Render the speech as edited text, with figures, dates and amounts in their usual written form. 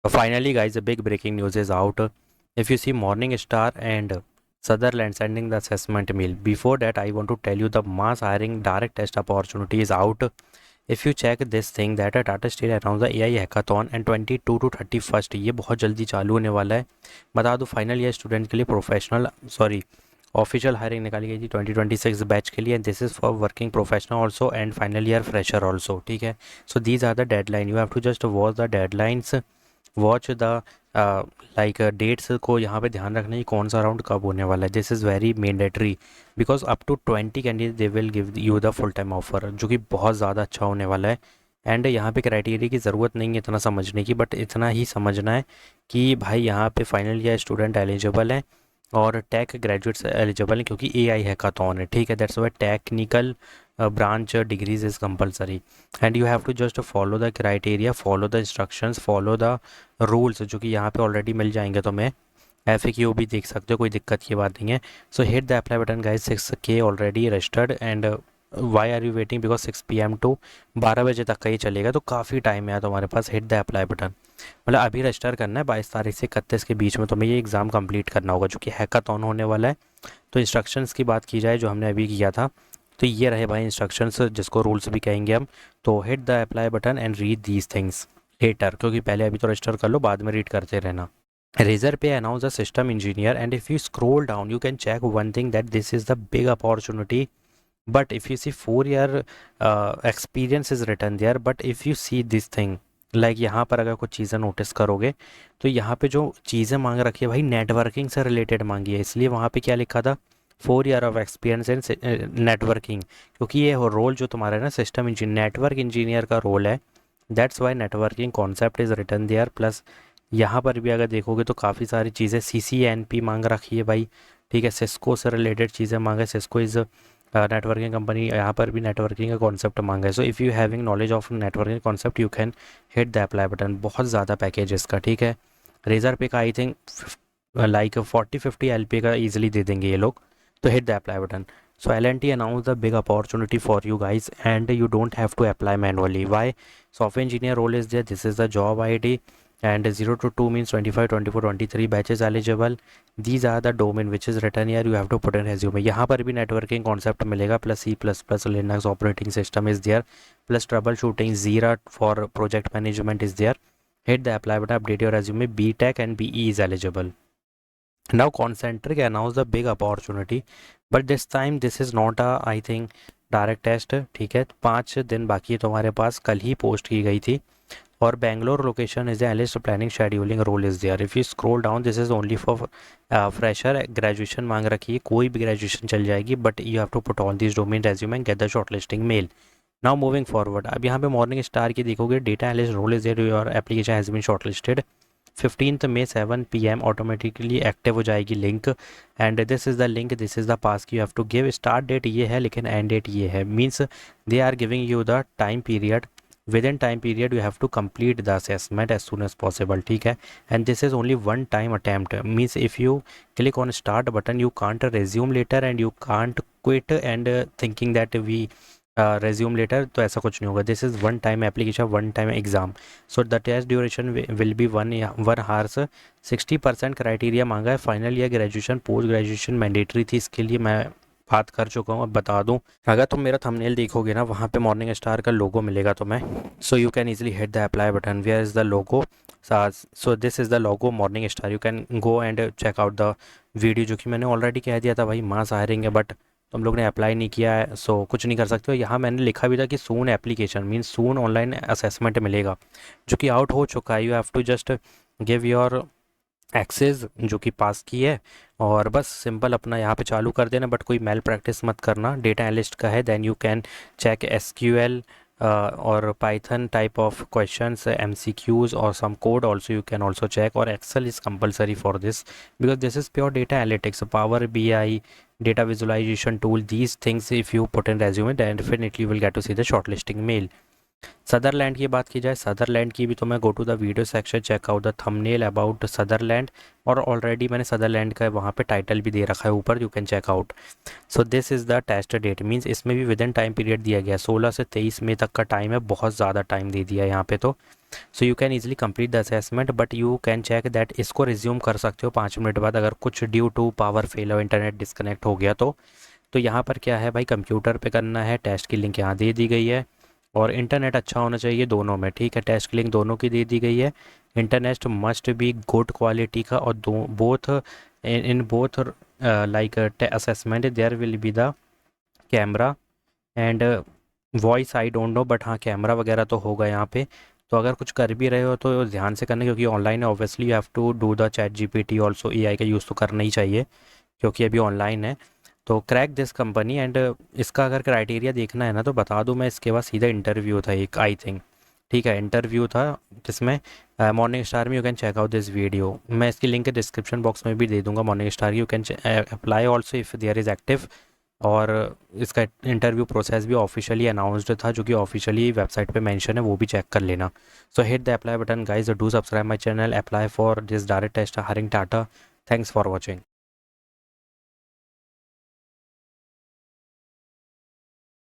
Finally, guys, a big breaking news is out. If you see Morning Star and Sutherland sending the assessment mail, before that, I want to tell you the mass hiring direct test opportunity is out. If you check this thing that a Tata Steel announced the AI hackathon and 22 to 31st ये बहुत जल्दी चालू होने वाला है. बता दूँ final year student के लिए प्रोफेशनल ऑफिशियल हायरिंग निकाली गई थी 2026 बैच के लिए and this is for working professional also and final year fresher also. ठीक है. So these are the deadline. You have to just watch the deadlines, watch the like dates को यहाँ पे ध्यान रखना है कौन सा राउंड कब होने वाला है. This is very mandatory because up to 20 candidate they will give you the full time offer, जो कि बहुत ज़्यादा अच्छा होने वाला है. एंड यहाँ पे क्राइटेरिया की ज़रूरत नहीं है इतना समझने की, बट इतना ही समझना है कि भाई यहाँ पे फाइनल ईयर स्टूडेंट एलिजिबल है और टेक ग्रेजुएट्स एलिजिबल हैं क्योंकि AI हैकाथॉन है. ठीक है. That's Y technical branch degrees is compulsory and you have to just follow the criteria, follow the instructions, follow the rules जो कि यहाँ पे ऑलरेडी मिल जाएंगे. तो मैं FAQ भी देख सकते हो, कोई दिक्कत की बात नहीं है. So hit the apply button guys. 6K already registered and why are you waiting because 6 PM to 12 बजे तक का ही चलेगा, तो काफ़ी टाइम है तुम्हारे पास. हिट द अप्लाई बटन मतलब अभी रजिस्टर करना है. 22 तारीख से 31 के बीच में तुम्हें ये एग्ज़ाम कंप्लीट करना होगा जो कि हैकाथॉन होने वाला है. तो इंस्ट्रक्शंस की बात की जाए जो हमने अभी किया था, तो ये रहे भाई इंस्ट्रक्शंस जिसको रूल्स भी कहेंगे हम. तो hit the apply button and read these things later, क्योंकि पहले अभी तो रजिस्टर कर लो, बाद में रीड करते रहना. Razer Pay announced a system engineer, and if you scroll down, you can check one thing that this is the big opportunity. But if you see 4 year experience is written there, but if you see this thing, like यहाँ पर अगर कुछ चीज़ें notice करोगे तो यहाँ पे जो चीज़ें मांग रखी है भाई नेटवर्किंग से रिलेटेड मांगी है. इसलिए वहाँ पे क्या लिखा था 4 year of experience in networking, क्योंकि ये रोल जो तुम्हारा है ना सिस्टम इंजीनियर नेटवर्क इंजीनियर का रोल है. That's why networking concept is written there. Plus यहाँ पर भी अगर देखोगे तो काफ़ी सारी चीज़ें CCNP मांग रखी है भाई. ठीक है. सिस्को से रिलेटेड चीज़ें मांगे. Cisco is networking company. यहाँ पर भी नेटवर्किंग का कॉन्सेप्ट मांगा है. So if you having knowledge of networking concept you can hit the apply button. बहुत ज़्यादा पैकेज इसका. ठीक है. रेजर पे का आई थिंक लाइक 40-50 LP का ईजिली दे देंगे ये लोग. तो hit the apply button. So L&T announced the big opportunity for you guys and you don't have to apply manually. Why? Software engineer role is there. This is the job ID and 0 to 2 means 25, 24, 23 batches eligible. These are the domain which is written here. You have to put in resume. यहाँ पर भी networking concept मिलेगा plus C++ Linux operating system is there plus troubleshooting Jira for project management is there. Hit the apply button. Update your resume. BTech and BE is eligible. Now Concentric announced the big opportunity, but this time this is not a I think direct test. ठीक है. 5 दिन बाकी है तुम्हारे पास. कल ही post की गई थी और Bangalore location is the analyst planning scheduling role is there. If you scroll down this is only for fresher. Graduation मांग रखी है, कोई भी ग्रेजुएशन चल जाएगी, but you have to put all this domain resume and get the short listing mail. Now moving forward. अब यहाँ पे मॉर्निंग स्टार की देखोगे data analyst role is there. Your application has been short listed. 15 May 7 PM automatically active हो जाएगी link and this is the link, this is the pass you have to give. Start date ये है लेकिन end date ये है. Means they are giving you the time period. Within time period you have to complete the assessment as soon as possible. ठीक है. And this is only one time attempt. Means if you click on start button you can't resume letter and you can't quit and thinking that we resume later. तो ऐसा कुछ नहीं होगा. This is one time application, one time exam. So the test duration will be 1 hours. 60% criteria मांगा है. Final year graduation post graduation mandatory थी, इसके लिए मैं बात कर चुका हूँ. अब बता दूँ, अगर तुम मेरा थंबनेल देखोगे ना वहाँ पे मॉर्निंग स्टार का लोगो मिलेगा तुम्हें. So you can easily hit the apply button. Where is the logo? So this is the logo morning star. You can go and check out the video, जो कि मैंने ऑलरेडी कह दिया था भाई मास हायरिंग है, बट तुम लोग ने अप्लाई नहीं किया है सो कुछ नहीं कर सकते हो. यहाँ मैंने लिखा भी था कि soon application means soon online assessment मिलेगा, जो कि आउट हो चुका है. You have to just give your access जो कि पास की है और बस सिंपल अपना यहाँ पे चालू कर देना, बट कोई मेल प्रैक्टिस मत करना. डेटा एनालिस्ट का है. Then you can check SQL और Python type of questions, MCQs और some code also you can also check. और Excel is compulsory for this because this is pure data analytics. Power BI data visualization tool, these things if you put in resume then definitely you will get to see the shortlisting mail. Sutherland की बात की जाए, Sutherland की भी तो मैं go to the video section, check out the thumbnail about Sutherland. और already मैंने सदरलैंड का वहाँ पे टाइटल भी दे रखा है ऊपर, you can check out. So this is the test date. Means इसमें भी विद इन टाइम पीरियड दिया गया 16 से 23 मई तक का टाइम है. बहुत ज़्यादा टाइम दे दिया है यहाँ पे. तो so you can easily complete the assessment, but you can check that इसको रिज्यूम कर सकते हो 5 मिनट बाद अगर कुछ ड्यू टू पावर फेल और इंटरनेट डिस्कनेक्ट हो गया तो यहाँ पर क्या है भाई, कंप्यूटर पे करना है, टेस्ट की लिंक यहाँ दे दी गई है और इंटरनेट अच्छा होना चाहिए दोनों में, ठीक है। टेस्ट की लिंक दोनों की दे दी गई है। Internet must be good quality का और दो both in both like assessment there will be the camera and voice, I don't know, but हाँ कैमरा वगैरह तो होगा यहाँ पे। तो अगर कुछ कर भी रहे हो तो ध्यान से करना, क्योंकि ऑनलाइन है, obviously you have to do the ChatGPT also, AI का यूज़ तो करना ही चाहिए क्योंकि अभी ऑनलाइन है। तो क्रैक दिस कंपनी एंड इसका अगर क्राइटेरिया देखना है ना तो बता दूं मैं, इसके बाद सीधा इंटरव्यू था एक, आई थिंक, ठीक है, इंटरव्यू था जिसमें मॉर्निंग स्टार में, you can check out this video, मैं इसकी लिंक डिस्क्रिप्शन बॉक्स में भी दे दूंगा, मॉर्निंग स्टार की, you can apply also if there is active. और इसका इंटरव्यू प्रोसेस भी ऑफिशियली अनाउंस्ड था, जो कि ऑफिशियली वेबसाइट पे मेंशन है, वो भी चेक कर लेना। So hit the apply button guys, do subscribe my channel, apply for this direct test hiring Tata. Thanks for watching.